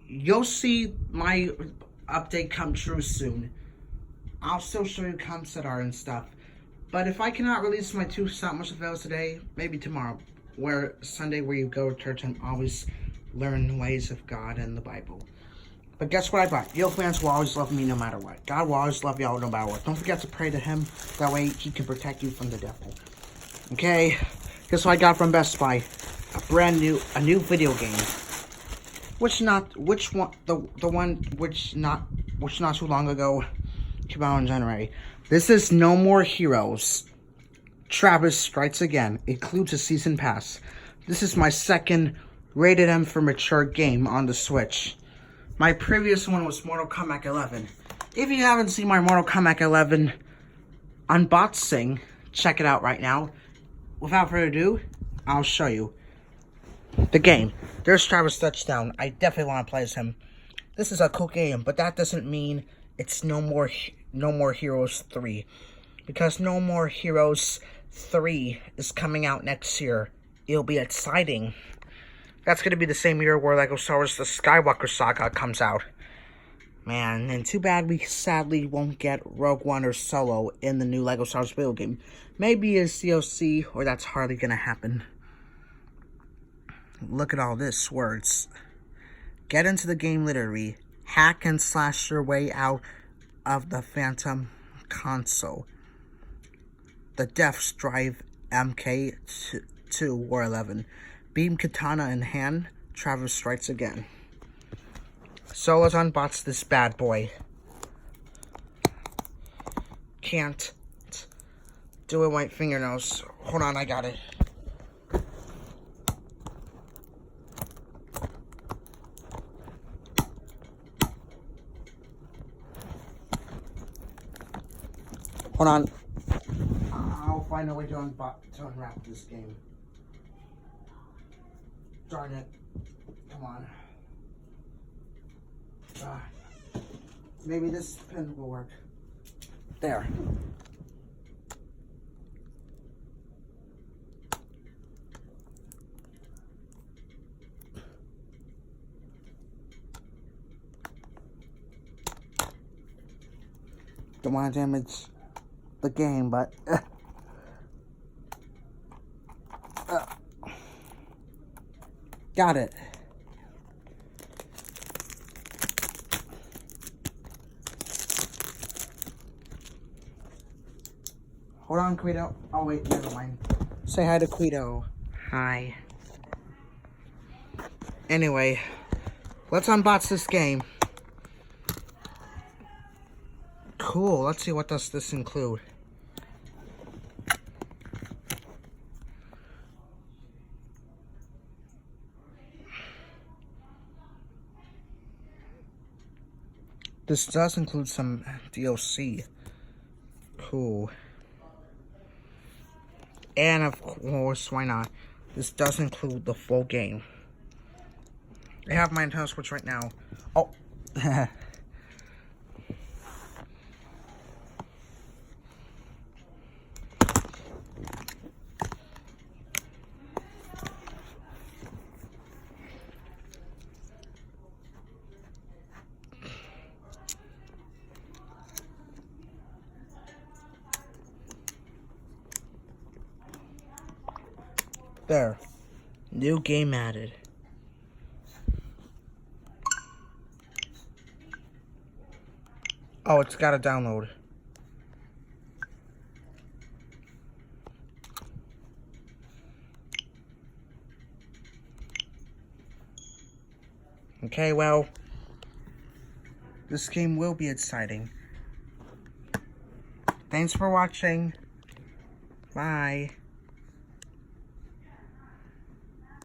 you'll see my update come true soon. I'll still show you concept art and stuff. But if I cannot release my 2 stop-motion videos today, maybe tomorrow. Sunday where you go to church and always learn the ways of God and the Bible. But guess what I brought? Yo fans will always love me no matter what. God will always love y'all no matter what. Don't forget to pray to him. That way he can protect you from the devil. Okay? Guess what I got from Best Buy? A new video game. Which not too long ago came out in January. This is No More Heroes. Travis Strikes Again. Includes a season pass. This is my second rated M for mature game on the Switch. My previous one was Mortal Kombat 11. If you haven't seen my Mortal Kombat 11 unboxing, check it out right now. Without further ado, I'll show you the game. There's Travis Touchdown. I definitely want to play as him. This is a cool game, but that doesn't mean it's No More Heroes 3. Because No More Heroes 3 is coming out next year. It'll be exciting. That's going to be the same year where LEGO Star Wars The Skywalker Saga comes out. Man, and too bad we sadly won't get Rogue One or Solo in the new LEGO Star Wars video game. Maybe a COC, or that's hardly going to happen. Look at all this words. Get into the game literally. Hack and slash your way out of the Phantom console. The Death Drive MK2 or 11. Beam Katana in hand, Travis Strikes Again. So let's unbox this bad boy. Can't do it with my fingernails. Hold on, I got it. Hold on. I'll find a way to unwrap this game. Darn it. Come on. Maybe this pen will work. There. Don't want to damage the game, but got it. Hold on, Quito. Oh wait, never mind. Say hi to Quito. Hi. Anyway, let's unbox this game. Cool. Let's see, what does this include? This does include some DLC. Cool. And of course, why not? This does include the full game. I have my Nintendo Switch right now. Oh. There. New game added. Oh, it's got to download. Okay, well, this game will be exciting. Thanks for watching. Bye.